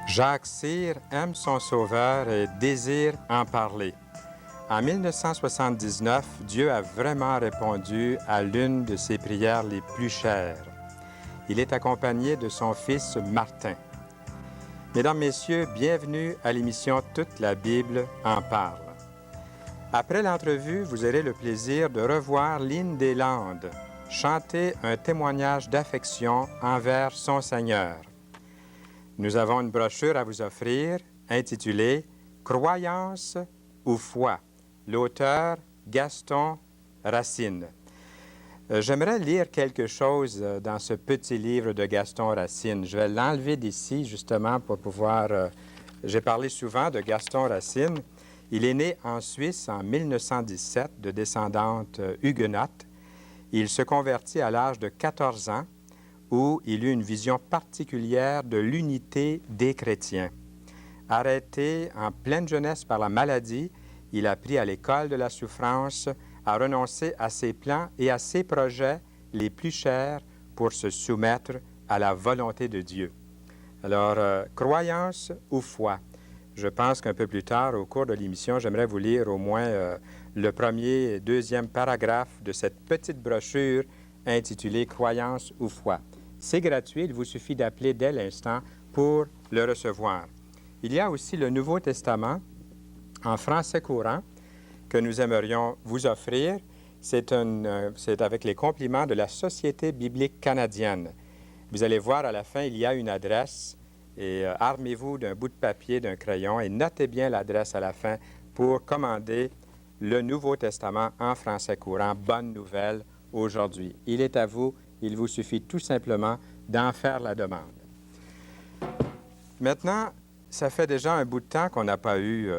Jacques Cyr aime son Sauveur et désire en parler. En 1979, Dieu a vraiment répondu à l'une de ses prières les plus chères. Il est accompagné de son fils Martin. Mesdames, Messieurs, bienvenue à l'émission Toute la Bible en parle. Après l'entrevue, vous aurez le plaisir de revoir Lynn Deslandes chanter un témoignage d'affection envers son Seigneur. Nous avons une brochure à vous offrir intitulée « Croyance ou foi ». L'auteur, Gaston Racine. J'aimerais lire quelque chose dans ce petit livre de Gaston Racine. Je vais l'enlever d'ici, justement, pour pouvoir... J'ai parlé souvent de Gaston Racine. Il est né en Suisse en 1917, de descendante huguenote. Il se convertit à l'âge de 14 ans, où il eut une vision particulière de l'unité des chrétiens. Arrêté en pleine jeunesse par la maladie, il apprit à l'école de la souffrance à renoncer à ses plans et à ses projets les plus chers pour se soumettre à la volonté de Dieu. Alors, croyance ou foi? Je pense qu'un peu plus tard, au cours de l'émission, j'aimerais vous lire au moins le premier et deuxième paragraphe de cette petite brochure intitulée « Croyance ou foi ». C'est gratuit, il vous suffit d'appeler dès l'instant pour le recevoir. Il y a aussi le Nouveau Testament en français courant que nous aimerions vous offrir. C'est avec les compliments de la Société biblique canadienne. Vous allez voir à la fin, il y a une adresse et armez-vous d'un bout de papier, d'un crayon et notez bien l'adresse à la fin pour commander le Nouveau Testament en français courant. Bonne nouvelle aujourd'hui. Il est à vous. Il vous suffit tout simplement d'en faire la demande. Maintenant, ça fait déjà un bout de temps qu'on n'a pas eu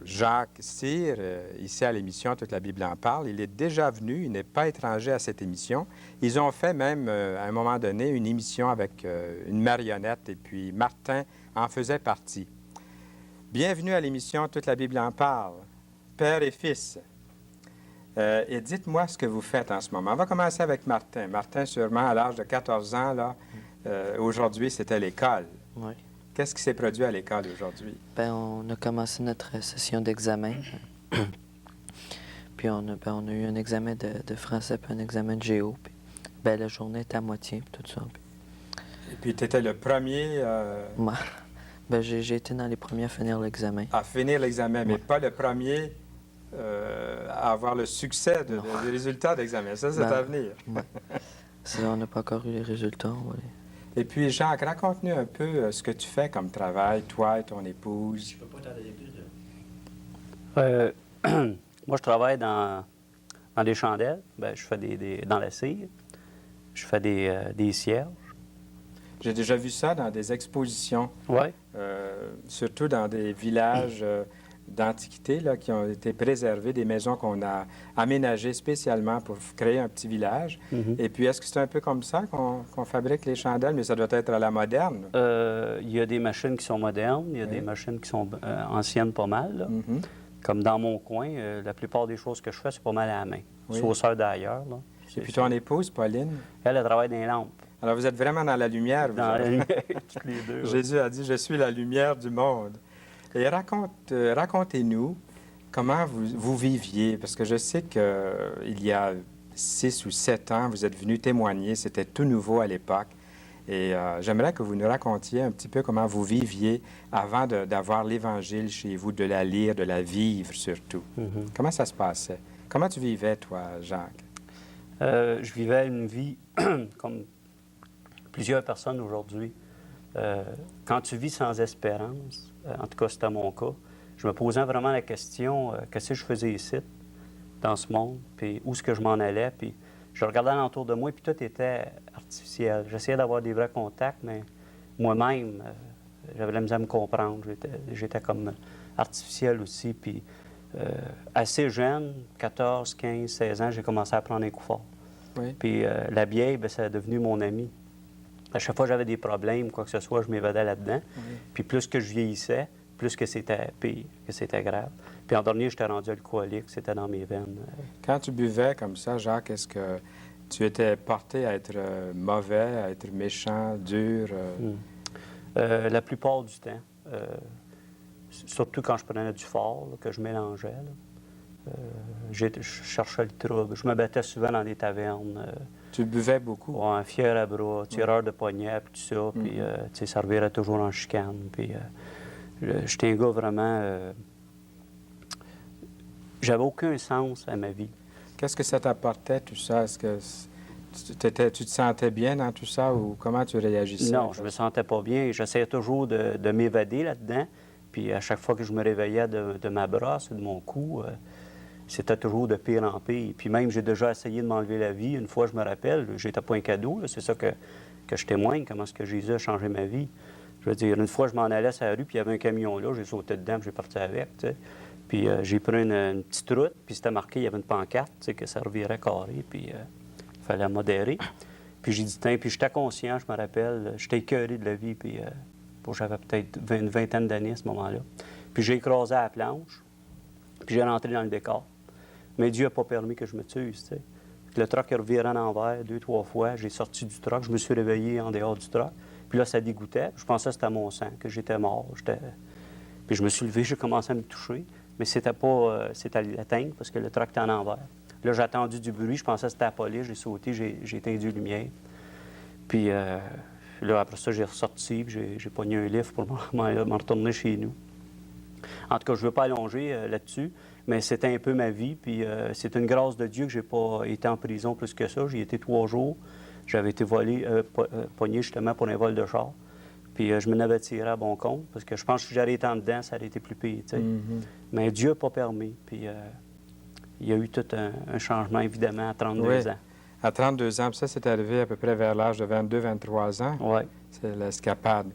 Jacques Cyr ici à l'émission Toute la Bible en parle. Il est déjà venu, il n'est pas étranger à cette émission. Ils ont fait même, à un moment donné, une émission avec une marionnette et puis Martin en faisait partie. Bienvenue à l'émission Toute la Bible en parle, père et fils. Et dites-moi ce que vous faites en ce moment. On va commencer avec Martin. Martin, sûrement, à l'âge de 14 ans, là, aujourd'hui, c'était l'école. Oui. Qu'est-ce qui s'est produit à l'école aujourd'hui? Bien, on a commencé notre session d'examen. Puis on a eu un examen de français puis un examen de géo. Puis, bien, la journée était à moitié, puis tout ça. Et puis, tu étais le premier... Ouais. Bien, j'ai été dans les premiers à finir l'examen. À finir l'examen, mais Ouais. pas le premier à avoir le succès des résultats d'examen. Ça, c'est à venir. Ouais. On n'a pas encore eu les résultats. On va les... Et puis, Jacques, raconte-nous un peu ce que tu fais comme travail, toi et ton épouse. Je peux pas t'arrêter plus. Moi, je travaille dans des chandelles. Bien, je fais dans la cire. Je fais des cierges. J'ai déjà vu ça dans des expositions, Oui. surtout dans des villages d'antiquité là, qui ont été préservés, des maisons qu'on a aménagées spécialement pour créer un petit village. Et puis, est-ce que c'est un peu comme ça qu'on fabrique les chandelles, mais ça doit être à la moderne? Il y a des machines qui sont modernes, il y a des machines qui sont anciennes pas mal. Là. Comme dans mon coin, la plupart des choses que je fais, c'est pas mal à la main. Oui. Sauceur d'ailleurs. Là. Et puis ton épouse, Pauline? Elle travaille dans les lampes. Alors, vous êtes vraiment dans la lumière, vous Dans autres. la lumière, toutes les deux. Jésus a dit, « Je suis la lumière du monde ». Et racontez-nous comment vous viviez, parce que je sais qu'il y a 6 ou 7 ans, vous êtes venu témoigner, c'était tout nouveau à l'époque. Et j'aimerais que vous nous racontiez un petit peu comment vous viviez avant d'avoir l'Évangile chez vous, de la lire, de la vivre surtout. Comment ça se passait? Comment tu vivais, toi, Jacques? Je vivais une vie comme plusieurs personnes aujourd'hui. Quand tu vis sans espérance, en tout cas c'était mon cas, je me posais vraiment la question, qu'est-ce que je faisais ici, dans ce monde, puis où est-ce que je m'en allais, puis je regardais alentour de moi, puis tout était artificiel. J'essayais d'avoir des vrais contacts, mais moi-même, j'avais la misère à me comprendre. J'étais comme artificiel aussi, puis assez jeune, 14, 15, 16 ans, j'ai commencé à prendre un coup fort. Oui. Puis la bière, bien, ça est devenu mon ami. À chaque fois que j'avais des problèmes, quoi que ce soit, je m'évadais là-dedans. Puis plus que je vieillissais, plus que c'était pire, que c'était grave. Puis en dernier, j'étais rendu alcoolique, c'était dans mes veines. Quand tu buvais comme ça, Jacques, est-ce que tu étais porté à être mauvais, à être méchant, dur? La plupart du temps. Surtout quand je prenais du fort, là, que je mélangeais. Là. Je cherchais le trouble. Je me battais souvent dans des tavernes. Tu buvais beaucoup? Ouais, fier à bras, tireur de poignet, puis tout ça. Puis, tu sais, ça revirait toujours en chicane. Puis, j'étais un gars vraiment... j'avais aucun sens à ma vie. Qu'est-ce que ça t'apportait, tout ça? Est-ce que tu te sentais bien dans tout ça ou comment tu réagissais? Non, je me sentais pas bien. J'essayais toujours de m'évader là-dedans. Puis à chaque fois que je me réveillais de ma brosse ou de mon cou, c'était toujours de pire en pire. Puis même, j'ai déjà essayé de m'enlever la vie. Une fois, je me rappelle, j'étais pas un cadeau. là. C'est ça que je témoigne, comment est-ce que Jésus a changé ma vie. Je veux dire, une fois, je m'en allais sur la rue, puis il y avait un camion là. J'ai sauté dedans, puis j'ai parti avec, tu sais. Puis j'ai pris une petite route, puis c'était marqué, il y avait une pancarte, tu sais, que ça revirait carré, puis il fallait modérer. Puis j'ai dit, tiens, puis j'étais conscient, je me rappelle, j'étais écœuré de la vie, puis j'avais peut-être une vingtaine d'années à ce moment-là. Puis j'ai écrasé à la planche, puis j'ai rentré dans le décor. Mais Dieu n'a pas permis que je me tue, tu sais. Le truck est reviré en envers 2-3 fois, j'ai sorti du truck, je me suis réveillé en dehors du truck. Puis là, ça dégoûtait, je pensais que c'était mon sang, que j'étais mort. Puis je me suis levé, j'ai commencé à me toucher. Mais c'était pas c'était l'atteindre parce que le truck était en envers. Là, j'ai attendu du bruit, je pensais que c'était la police, j'ai sauté, j'ai éteint les lumières. Puis là, après ça, j'ai ressorti, puis j'ai pogné un livre pour m'en retourner chez nous. En tout cas, je ne veux pas allonger là-dessus, mais c'était un peu ma vie, puis c'est une grâce de Dieu que j'ai pas été en prison plus que ça. J'y ai été 3 jours. J'avais été pogné justement pour un vol de char. Puis je m'en avais tiré à bon compte, parce que je pense que si j'aurais été en dedans, ça aurait été plus pire, tu sais. Mais Dieu n'a pas permis. Puis il y a eu tout un changement, évidemment, à 32 ans. À 32 ans, puis ça, c'est arrivé à peu près vers l'âge de 22-23 ans. Oui. C'est l'escapade.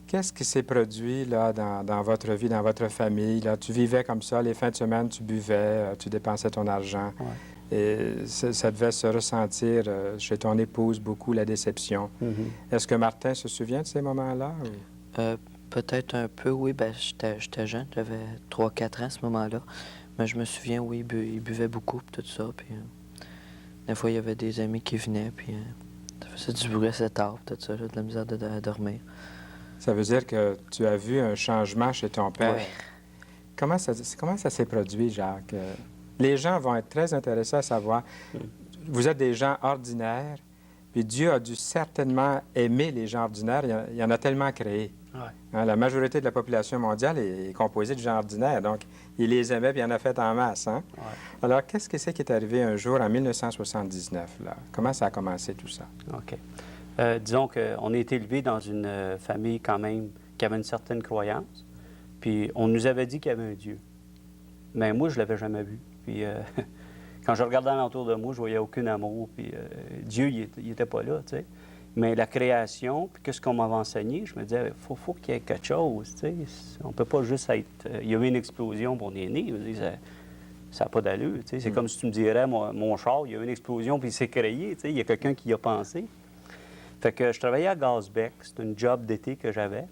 Qu'est-ce qui s'est produit là, dans votre vie, dans votre famille? Là? Tu vivais comme ça, les fins de semaine, tu buvais, tu dépensais ton argent. Ouais. Et ça devait se ressentir chez ton épouse beaucoup, la déception. Est-ce que Martin se souvient de ces moments-là? Ou... Peut-être un peu, oui. Ben, j'étais jeune, j'avais 3-4 ans à ce moment-là. Mais je me souviens, oui, il buvait beaucoup, puis tout ça. Puis, des fois, il y avait des amis qui venaient, puis ça faisait du bruit assez tard, tout ça, là, de la misère à dormir. Ça veut dire que tu as vu un changement chez ton père. Oui. Comment ça s'est produit, Jacques? Les gens vont être très intéressés à savoir. Vous êtes des gens ordinaires, puis Dieu a dû certainement aimer les gens ordinaires. Il y en a tellement créé. Ouais. Hein, la majorité de la population mondiale est composée de gens ordinaires, donc il les aimait, puis il en a fait en masse. Hein? Ouais. Alors, qu'est-ce que c'est qui est arrivé un jour en 1979? Là? Comment ça a commencé tout ça? OK. Disons qu'on a été élevés dans une famille quand même qui avait une certaine croyance. Puis on nous avait dit qu'il y avait un Dieu. Mais moi, je ne l'avais jamais vu. Puis quand je regardais alentour de moi, je voyais aucun amour. Puis Dieu, il n'était pas là, tu sais. Mais la création, puis qu'est-ce qu'on m'avait enseigné, je me disais, faut qu'il y ait quelque chose, tu sais. On ne peut pas juste être... il y a eu une explosion, pour on est né. Ça n'a pas d'allure, tu sais. C'est comme si tu me dirais, mon char, il y a eu une explosion, puis il s'est créé, tu sais. Il y a quelqu'un qui y a pensé. Fait que je travaillais à Gazbec. C'était un job d'été que j'avais,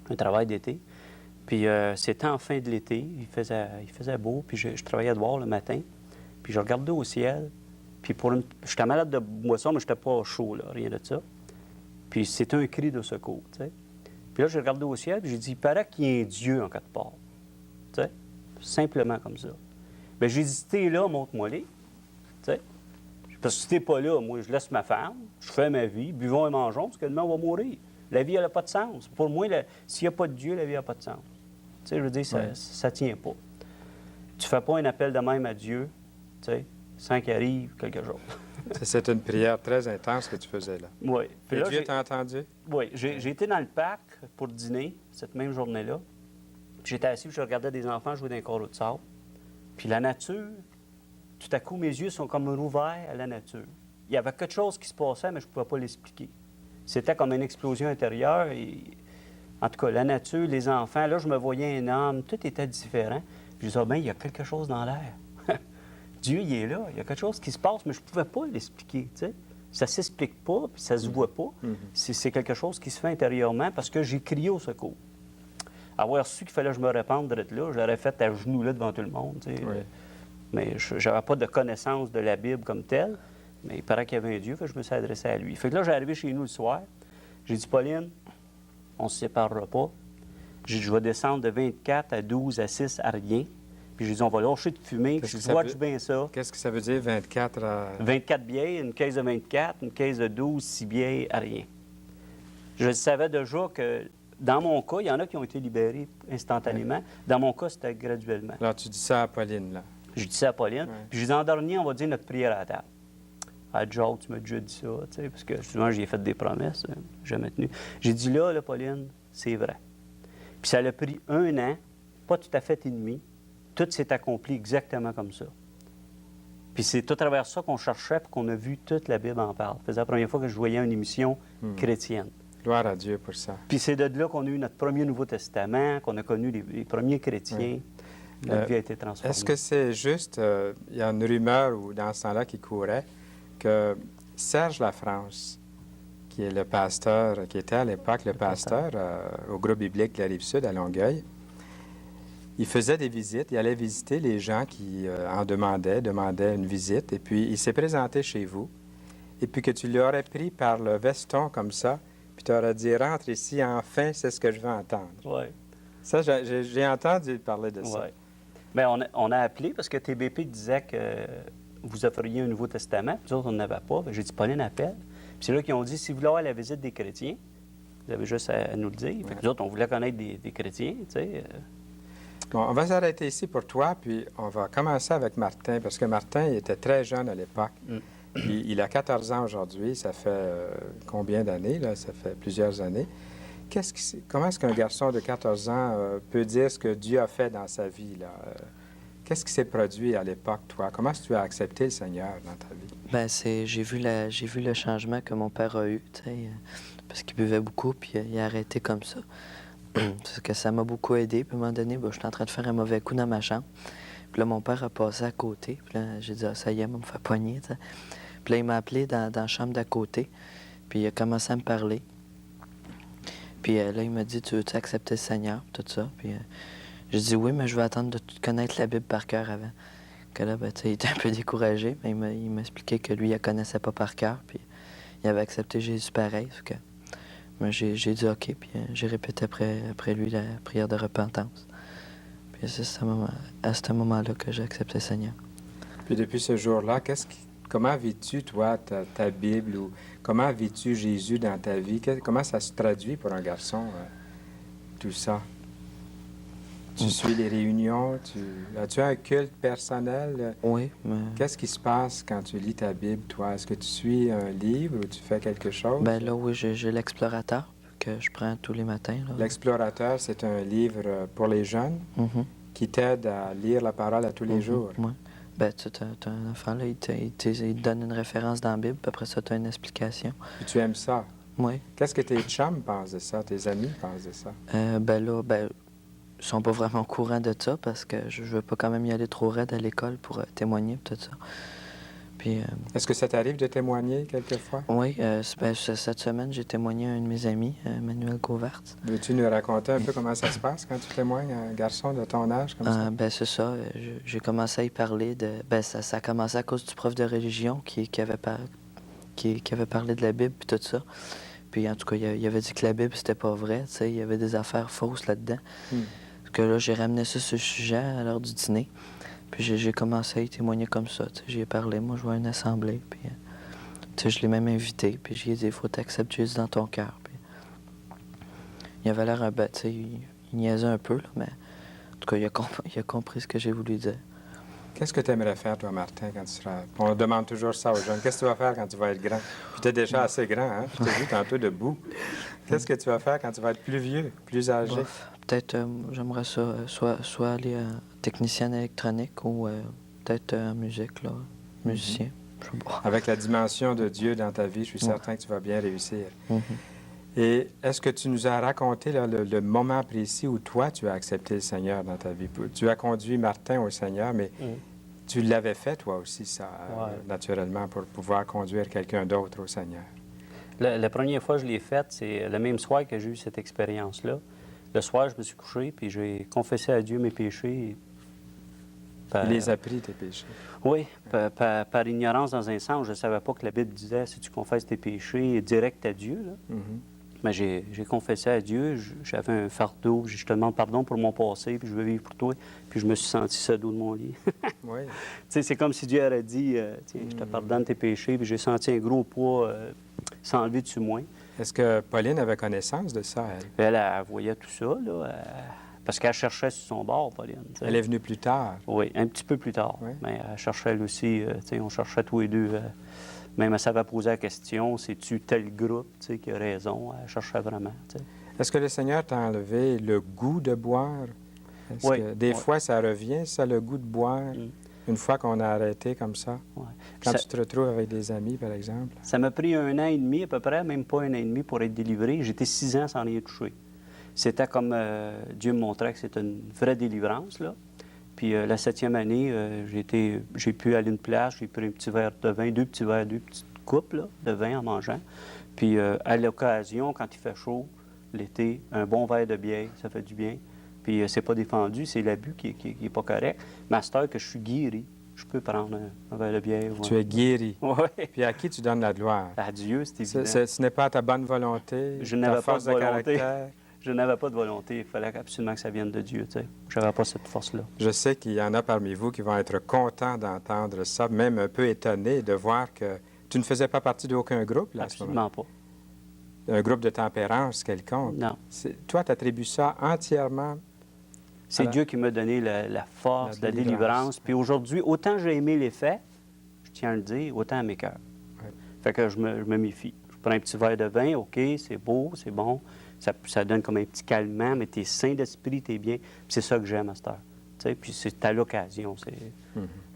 un travail d'été. Puis c'était en fin de l'été, il faisait beau, puis je travaillais dehors le matin. Puis je regardais au ciel, puis j'étais malade de boisson, mais j'étais pas chaud, là, rien de ça. Puis c'était un cri de secours, tu sais. Puis là, j'ai regardé au ciel, puis j'ai dit, il paraît qu'il y a un Dieu en quelque part, tu sais, simplement comme ça. Bien, j'ai dit, si t'es là, montre-moi-les, tu sais. Parce que si t'es pas là, moi, je laisse ma femme, je fais ma vie, buvons et mangeons, parce que demain, on va mourir. La vie, elle n'a pas de sens. Pour moi, s'il n'y a pas de Dieu, la vie n'a pas de sens. Tu sais, je veux dire, ça tient pas. Tu fais pas un appel de même à Dieu, tu sais, sans qu'il arrive quelque chose. C'est une prière très intense que tu faisais là. Oui. Et Dieu t'a entendu? Oui. J'ai été dans le parc pour dîner cette même journée-là. J'étais assis, je regardais des enfants jouer dans un carreau de sable. Puis la nature, tout à coup, mes yeux sont comme rouverts à la nature. Il y avait quelque chose qui se passait, mais je ne pouvais pas l'expliquer. C'était comme une explosion intérieure. Et... En tout cas, la nature, les enfants, là, je me voyais un homme, tout était différent. Puis je disais, bien, il y a quelque chose dans l'air. Dieu, il est là, il y a quelque chose qui se passe, mais je ne pouvais pas l'expliquer, tu sais. Ça ne s'explique pas, puis ça ne se voit pas. C'est quelque chose qui se fait intérieurement parce que j'ai crié au secours. Avoir su qu'il fallait que je me répande d'être là, je l'aurais fait à genoux là devant tout le monde, tu sais. Oui. Mais je n'avais pas de connaissance de la Bible comme telle, mais il paraît qu'il y avait un Dieu, fait que je me suis adressé à lui. Fait que là, j'ai arrivé chez nous le soir, j'ai dit, Pauline, on ne se séparera pas. J'ai dit, je vais descendre de 24 à 12 à 6 à rien. Puis j'ai dit, on va lâcher de fumer. Puis Qu'est-ce je que ça vois veut- du bien ça. Qu'est-ce que ça veut dire, 24 à... 24 billets, une caisse de 24, une caisse de 12, 6 billets à rien. Je savais déjà que, dans mon cas, il y en a qui ont été libérés instantanément. Dans mon cas, c'était graduellement. Alors, tu dis ça à Pauline, là. J'ai dit ça à Pauline. Ouais. Puis j'ai dit, en dernier, on va dire notre prière à la table. Ah, Joe, tu m'as déjà dit ça, tu sais, parce que souvent, j'ai fait des promesses, jamais tenues. J'ai dit, là, Pauline, c'est vrai. Puis ça a pris 1 an, pas tout à fait et demi. Tout s'est accompli exactement comme ça. Puis c'est tout à travers ça qu'on cherchait puis qu'on a vu toute la Bible en parle. C'était la première fois que je voyais une émission chrétienne. Gloire à Dieu pour ça. Puis c'est de là qu'on a eu notre premier Nouveau Testament, qu'on a connu les premiers chrétiens. Notre vie a été transformée. Est-ce que c'est juste, il y a une rumeur ou dans ce temps-là qui courait, que Serge Lafrance, qui est le pasteur, qui était à l'époque le pasteur au groupe biblique de la Rive-Sud à Longueuil, il faisait des visites, il allait visiter les gens qui en demandaient une visite, et puis il s'est présenté chez vous, et puis que tu l'aurais pris par le veston comme ça, puis tu aurais dit, rentre ici, enfin, c'est ce que je veux entendre. Oui. Ça, j'ai entendu parler de ça. Oui. Bien, on a appelé parce que TBP disait que vous offriez un Nouveau Testament, puis nous autres, on n'en avait pas. J'ai dit, Pauline appelle. Puis c'est là qu'ils ont dit, si vous voulez avoir la visite des chrétiens, vous avez juste à nous le dire. Fait que nous autres, on voulait connaître des chrétiens, tu sais. Bon, on va s'arrêter ici pour toi, puis on va commencer avec Martin, parce que Martin, il était très jeune à l'époque. Puis il a 14 ans aujourd'hui, ça fait combien d'années, là? Ça fait plusieurs années. Comment est-ce qu'un garçon de 14 ans peut dire ce que Dieu a fait dans sa vie, là? Qu'est-ce qui s'est produit à l'époque, toi? Comment est-ce que tu as accepté le Seigneur dans ta vie? Ben, j'ai vu le changement que mon père a eu, tu sais, parce qu'il buvait beaucoup, puis il a arrêté comme ça. Parce que ça m'a beaucoup aidé. Puis à un moment donné, ben, j'étais en train de faire un mauvais coup dans ma chambre. Puis là, mon père a passé à côté. Puis là, j'ai dit, ah, ça y est, il va me faire poigner, tu sais. Puis là, il m'a appelé dans la chambre d'à côté. Puis il a commencé à me parler. Puis là, il m'a dit, tu veux-tu accepter le Seigneur, tout ça? Puis j'ai dit, oui, mais je veux attendre de connaître la Bible par cœur avant. Que là, ben, tu sais, il était un peu découragé, mais il m'a expliqué que lui, il la connaissait pas par cœur. Puis il avait accepté Jésus pareil. Que... Mais j'ai dit OK, puis j'ai répété après lui la prière de repentance. Puis c'est à ce moment-là que j'ai accepté le Seigneur. Puis depuis ce jour-là, comment vis-tu, toi, ta Bible, ou comment vis-tu Jésus dans ta vie? Comment ça se traduit pour un garçon, tout ça? Tu suis les réunions? As-tu un culte personnel? Oui, mais... Qu'est-ce qui se passe quand tu lis ta Bible, toi? Est-ce que tu suis un livre ou tu fais quelque chose? Ben là, oui, j'ai l'Explorateur que je prends tous les matins. L'Explorateur, c'est un livre pour les jeunes qui t'aide à lire la parole à tous les jours. Oui. Ben, tu as un enfant, là, il te donne une référence dans la Bible, puis après ça, tu as une explication. Puis tu aimes ça? Oui. Qu'est-ce que tes chums pensent de ça? Tes amis pensent de ça? Ils sont pas vraiment au courant de ça parce que je veux pas quand même y aller trop raide à l'école pour témoigner tout ça. Puis, est-ce que ça t'arrive de témoigner quelquefois? Oui, cette semaine, j'ai témoigné à un de mes amis, Manuel Gauvart. Veux-tu nous raconter un peu comment ça se passe quand tu témoignes à un garçon de ton âge comme ça? Ben, c'est ça. J'ai commencé à y parler de... Ben, ça a commencé à cause du prof de religion qui avait parlé de la Bible et tout ça. Puis en tout cas, il avait dit que la Bible, c'était pas vrai. Tu sais, il y avait des affaires fausses là-dedans. Que là, j'ai ramené ça sur le sujet à l'heure du dîner. Puis j'ai commencé à y témoigner comme ça. J'y ai parlé. Moi, je vois une assemblée. Puis je l'ai même invité. Puis j'ai dit, il faut t'accepter Jésus dans ton cœur. Puis il avait l'air tu sais, il niaisait un peu, là, mais en tout cas, il a compris ce que j'ai voulu dire. Qu'est-ce que tu aimerais faire, toi, Martin, quand tu seras... On demande toujours ça aux jeunes. Qu'est-ce que tu vas faire quand tu vas être grand? Puis tu es déjà assez grand, hein? Je t'ai vu tantôt debout. Qu'est-ce que tu vas faire quand tu vas être plus vieux, plus âgé? Peut-être, j'aimerais ça, soit aller technicienne électronique ou peut-être en musique, là, musicien. Je sais pas. Avec la dimension de Dieu dans ta vie, je suis certain que tu vas bien réussir. Et est-ce que tu nous as raconté là, le moment précis où toi, tu as accepté le Seigneur dans ta vie? Tu as conduit Martin au Seigneur, mais tu l'avais fait toi aussi, ça, naturellement, pour pouvoir conduire quelqu'un d'autre au Seigneur. La première fois que je l'ai faite, c'est le même soir que j'ai eu cette expérience-là. Le soir, je me suis couché, puis j'ai confessé à Dieu mes péchés. Il les a pris, tes péchés. Oui, par ignorance dans un sens. Je ne savais pas que la Bible disait, si tu confesses tes péchés, direct à Dieu. Là. Mais j'ai confessé à Dieu, j'avais un fardeau, je te demande pardon pour mon passé, puis je veux vivre pour toi. Puis je me suis senti seul de mon lit. Oui. Tu sais, c'est comme si Dieu aurait dit, tiens, je te pardonne tes péchés, puis j'ai senti un gros poids s'enlever dessus moi. Est-ce que Pauline avait connaissance de ça, elle? Elle voyait tout ça, là, parce qu'elle cherchait sur son bord, Pauline. Tu sais. Elle est venue plus tard. Oui, un petit peu plus tard. Oui. Mais elle cherchait elle aussi, tu sais, on cherchait tous les deux. Même elle savait poser la question, c'est-tu tel groupe, tu sais, qui a raison? Elle cherchait vraiment, tu sais. Est-ce que le Seigneur t'a enlevé le goût de boire? Est-ce Oui, que des oui. fois, ça revient, ça, le goût de boire, Mm. une fois qu'on a arrêté comme ça? Ouais. Quand Ça- tu te retrouves avec des amis, par exemple? Ça m'a pris 1 an et demi à peu près, même pas 1 an et demi pour être délivré. J'étais 6 ans sans rien toucher. C'était comme Dieu me montrait que c'était une vraie délivrance, là. Puis la 7e année, j'ai pu aller à une place, j'ai pris un petit verre de vin, 2 petits verres, 2 petites coupes là, de vin en mangeant. Puis à l'occasion, quand il fait chaud, l'été, un bon verre de bière, ça fait du bien. Puis c'est pas défendu, c'est l'abus qui est pas correct. Mais à cette heure que je suis guéri, je peux prendre un verre de bière. Tu es guéri. Oui. Puis à qui tu donnes la gloire? À Dieu, c'est évident. Ce n'est pas ta bonne volonté, Je ta n'avais pas force de de volonté. caractère? Je n'avais pas de volonté. Il fallait absolument que ça vienne de Dieu. Tu sais. Je n'avais pas cette force-là. Je sais qu'il y en a parmi vous qui vont être contents d'entendre ça, même un peu étonnés de voir que tu ne faisais pas partie d'aucun groupe, là, à ce moment. Absolument pas. Un groupe de tempérance quelconque. Non. Toi, tu attribues ça entièrement. C'est Alors, Dieu qui m'a donné la force, la la délivrance. Puis aujourd'hui, autant j'ai aimé les faits, je tiens à le dire, autant à mes cœurs. Ouais. Fait que je me méfie. Je prends un petit verre de vin, OK, c'est beau, c'est bon. Ça donne comme un petit calmant, mais t'es sain d'esprit, t'es bien. Puis c'est ça que j'aime à cette heure. Tu sais, puis c'est à l'occasion. Tu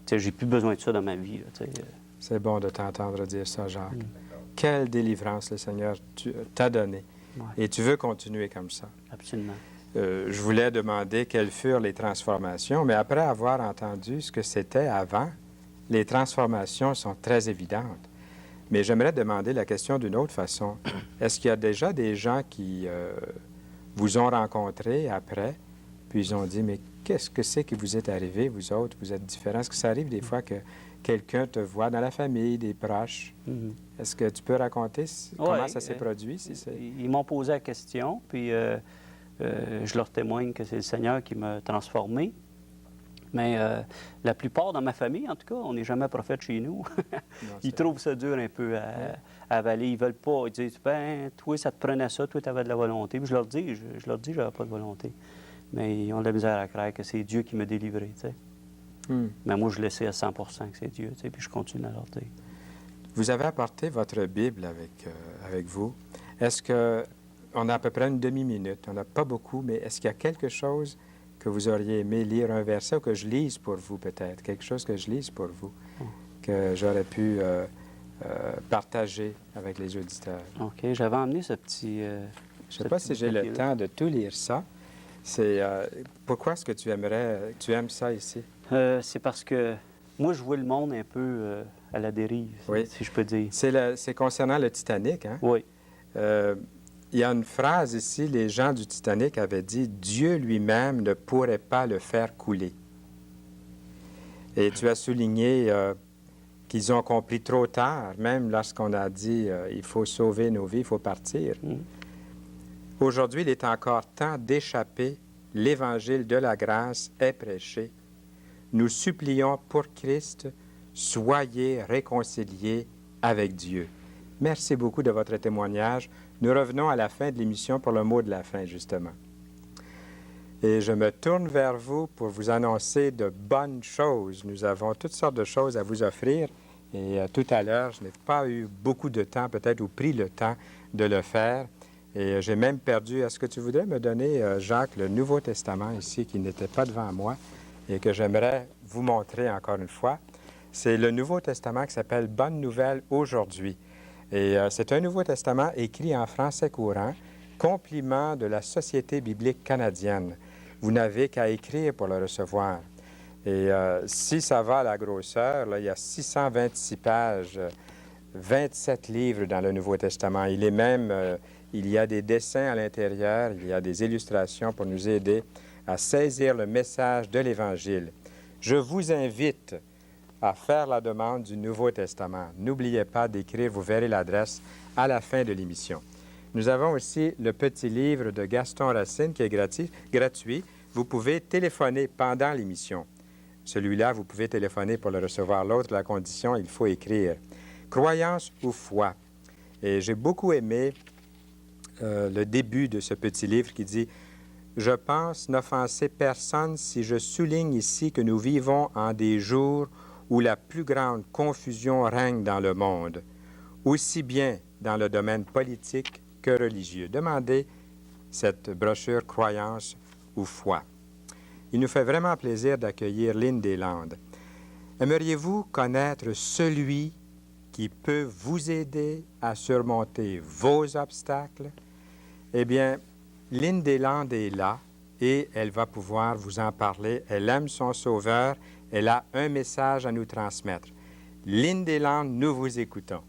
sais, j'ai plus besoin de ça dans ma vie. Là, tu sais. C'est bon de t'entendre dire ça, Jacques. Quelle délivrance le Seigneur t'a donnée. Ouais. Et tu veux continuer comme ça. Absolument. Je voulais demander quelles furent les transformations, mais après avoir entendu ce que c'était avant, les transformations sont très évidentes. Mais j'aimerais demander la question d'une autre façon. Est-ce qu'il y a déjà des gens qui vous ont rencontré après, puis ils ont dit, mais qu'est-ce que c'est qui vous est arrivé, vous autres, vous êtes différents? Est-ce que ça arrive des fois que quelqu'un te voit dans la famille, des proches? Mhm. Est-ce que tu peux raconter comment Ouais, ça s'est produit? Si c'est... Ils m'ont posé la question, puis je leur témoigne que c'est le Seigneur qui m'a transformé. Mais la plupart dans ma famille, en tout cas, on n'est jamais prophète chez nous. Ils trouvent ça dur un peu à avaler. Ils veulent pas. Ils disent, ben, toi, ça te prenait ça, toi, tu avais de la volonté. Puis je leur dis, j'avais pas de volonté. Mais ils ont de la misère à croire que c'est Dieu qui m'a délivré, tu sais. Mais moi, je le sais à 100 que c'est Dieu, tu sais, puis je continue à leur dire. Vous avez apporté votre Bible avec vous. Est-ce que... On a à peu près une demi-minute. On n'a pas beaucoup, mais est-ce qu'il y a quelque chose que vous auriez aimé lire, un verset ou que je lise pour vous peut-être? Quelque chose que je lise pour vous, que j'aurais pu partager avec les auditeurs. OK. J'avais emmené ce petit... Je ne sais pas si j'ai le temps de tout lire ça. C'est pourquoi est-ce que tu aimes ça ici? C'est parce que moi, je vois le monde un peu à la dérive, Oui. si je peux dire. C'est concernant le Titanic, hein? Oui. Il y a une phrase ici, les gens du Titanic avaient dit « Dieu lui-même ne pourrait pas le faire couler ». Et tu as souligné qu'ils ont compris trop tard, même lorsqu'on a dit il faut sauver nos vies, il faut partir. Aujourd'hui, il est encore temps d'échapper. L'Évangile de la grâce est prêché. Nous supplions pour Christ, soyez réconciliés avec Dieu. Merci beaucoup de votre témoignage. Nous revenons à la fin de l'émission pour le mot de la fin, justement. Et je me tourne vers vous pour vous annoncer de bonnes choses. Nous avons toutes sortes de choses à vous offrir. Et tout à l'heure, je n'ai pas eu beaucoup de temps, peut-être, ou pris le temps de le faire. Et j'ai même perdu. Est-ce que tu voudrais me donner, Jacques, le Nouveau Testament ici, qui n'était pas devant moi, et que j'aimerais vous montrer encore une fois? C'est le Nouveau Testament qui s'appelle « Bonne nouvelle aujourd'hui ». Et c'est un Nouveau Testament écrit en français courant, compliment de la Société biblique canadienne. Vous n'avez qu'à écrire pour le recevoir. Et si ça va à la grosseur, là, il y a 626 pages, 27 livres dans le Nouveau Testament. Il y a des dessins à l'intérieur, il y a des illustrations pour nous aider à saisir le message de l'Évangile. Je vous invite à faire la demande du Nouveau Testament. N'oubliez pas d'écrire, vous verrez l'adresse à la fin de l'émission. Nous avons aussi le petit livre de Gaston Racine qui est gratuit. Vous pouvez téléphoner pendant l'émission. Celui-là, vous pouvez téléphoner pour le recevoir. L'autre, la condition, il faut écrire. Croyance ou foi. Et j'ai beaucoup aimé le début de ce petit livre qui dit « Je pense n'offenser personne si je souligne ici que nous vivons en des jours où la plus grande confusion règne dans le monde, aussi bien dans le domaine politique que religieux. » Demandez cette brochure « Croyance ou foi ». Il nous fait vraiment plaisir d'accueillir Lynn Deslandes. Aimeriez-vous connaître celui qui peut vous aider à surmonter vos obstacles? Eh bien, Lynn Deslandes est là et elle va pouvoir vous en parler. Elle aime son Sauveur. Elle a un message à nous transmettre. Lynn Deslandes, nous vous écoutons.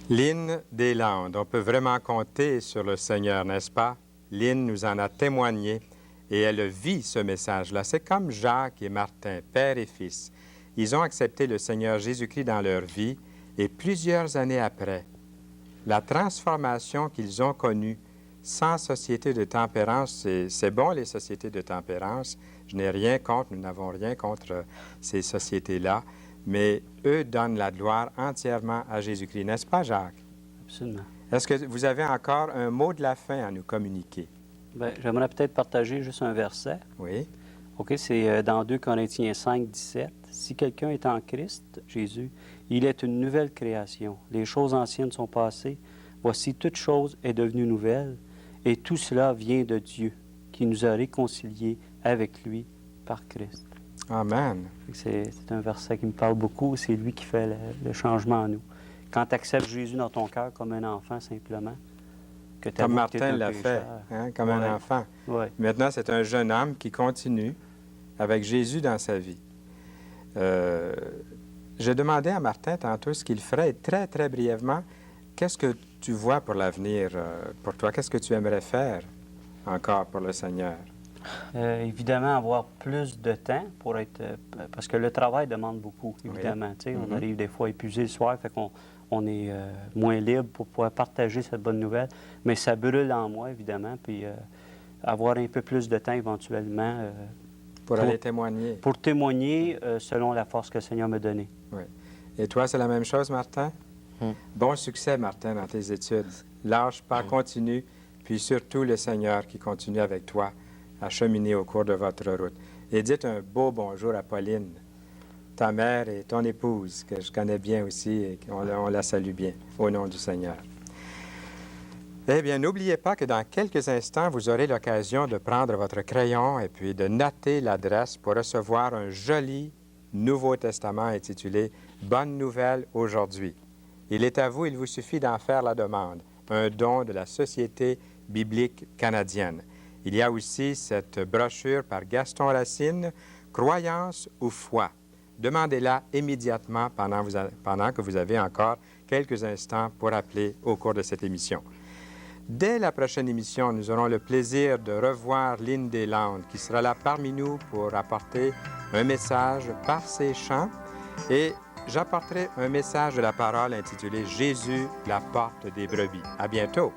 Lynn Deslandes, on peut vraiment compter sur le Seigneur, n'est-ce pas? Lynn nous en a témoigné et elle vit ce message-là. C'est comme Jacques et Martin, père et fils. Ils ont accepté le Seigneur Jésus-Christ dans leur vie et plusieurs années après, la transformation qu'ils ont connue sans société de tempérance, c'est bon les sociétés de tempérance, je n'ai rien contre, nous n'avons rien contre ces sociétés-là, mais eux donnent la gloire entièrement à Jésus-Christ. N'est-ce pas, Jacques? Absolument. Est-ce que vous avez encore un mot de la fin à nous communiquer? Bien, j'aimerais peut-être partager juste un verset. Oui. OK, c'est dans 2 Corinthiens 5, 17. « Si quelqu'un est en Christ, Jésus, il est une nouvelle création. Les choses anciennes sont passées. Voici, toute chose est devenue nouvelle. Et tout cela vient de Dieu, qui nous a réconciliés avec lui par Christ. » Amen. C'est un verset qui me parle beaucoup. C'est lui qui fait le changement en nous. Quand tu acceptes Jésus dans ton cœur comme un enfant, simplement, que Comme t'avoues que t'es Martin un l'a fait, pécheur. hein, comme Ouais. un enfant. Ouais. Maintenant, c'est un jeune homme qui continue avec Jésus dans sa vie. J'ai demandé à Martin tantôt ce qu'il ferait, et très, très brièvement, qu'est-ce que tu vois pour l'avenir pour toi? Qu'est-ce que tu aimerais faire encore pour le Seigneur? Évidemment, avoir plus de temps pour être... parce que le travail demande beaucoup, Oui. évidemment. Tu sais, on Mhm. arrive des fois épuisé le soir, fait qu'on est moins libre pour pouvoir partager cette bonne nouvelle. Mais ça brûle en moi, évidemment, puis avoir un peu plus de temps éventuellement Pour aller témoigner. pour témoigner selon la force que le Seigneur m'a donnée. Oui. Et toi, c'est la même chose, Martin? Bon succès, Martin, dans tes études. Lâche pas, continue, puis surtout le Seigneur qui continue avec toi à cheminer au cours de votre route. Et dites un beau bonjour à Pauline, ta mère et ton épouse, que je connais bien aussi, et on la salue bien, au nom du Seigneur. Eh bien, n'oubliez pas que dans quelques instants, vous aurez l'occasion de prendre votre crayon et puis de noter l'adresse pour recevoir un joli Nouveau Testament intitulé « Bonne nouvelle aujourd'hui ». Il est à vous, il vous suffit d'en faire la demande, un don de la Société biblique canadienne. Il y a aussi cette brochure par Gaston Racine, « Croyance ou foi ». Demandez-la immédiatement pendant que vous avez encore quelques instants pour appeler au cours de cette émission. Dès la prochaine émission, nous aurons le plaisir de revoir Lynn Deslandes, qui sera là parmi nous pour apporter un message par ses chants. Et j'apporterai un message de la parole intitulé « Jésus, la porte des brebis ». À bientôt!